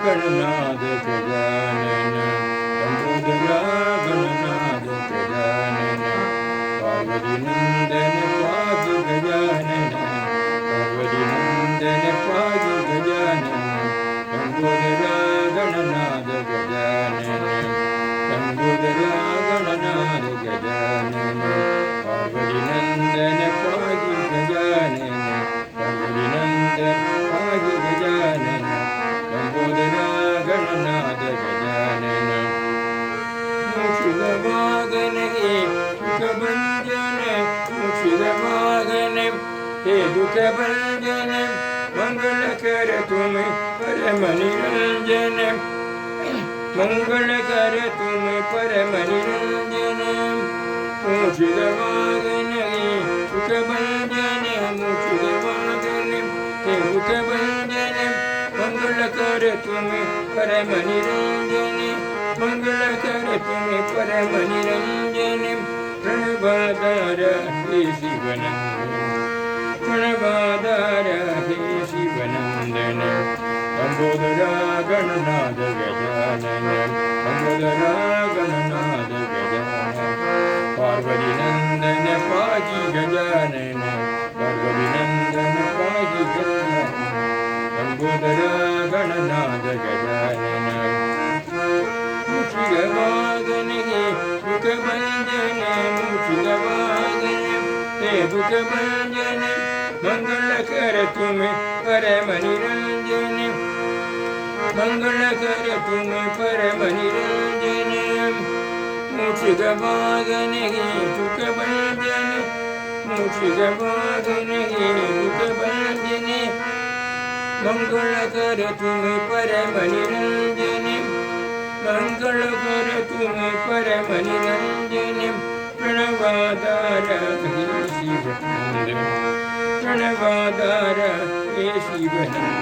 गणनाद गजानन गणनाद गजानन पार्वती नंदन पाहि गजानन पार्वती नंदन पाहि गजानन गणनाद गजानन गणनाद गजानन पार्वती नंदन पाहि गजानन पार्वती नंदन पाहि गजानन गणनाद गजानन मुक्षिगवागन हे दुःखभञ्जन मुक्षिगवागन हे दुःखभञ्जन मंगलकर तुम परम निरंजन मंगलकर तुम परम निरंजन मुक्षिगवागन हे दुःखभञ्जन मुक्षिगवागन हे दुःखभञ्जन मंगलकर तुम परम निरंजन मंगलकर तुम परम निरंजन प्रणवाधार हे शिवनंदन प्रणवाधार हे शिवनंदन लंबोदरा गणनाद गजानन लंबोदरा गणनाद गजानन पार्वती नंदन पाहि गजानन पार्वती नंदन पाहि गजानन लंबोदरा गणनाद गजानन मुक्षिगवागन हे दुःखभञ्जन मुक्षिगवागन हे दुःखभञ्जन मंगलकर तुम परम निरंजन मंगलकर तुम परम निरंजन मुक्षिगवागन हे दुःखभञ्जन मुक्षिगवागन हे दुःखभञ्जन मंगलकर तुम परम निरंजन मंगलकर तुम परम निरंजन प्रणवाधार हे शिवनंदन प्रणवाधार हे शिवनंदन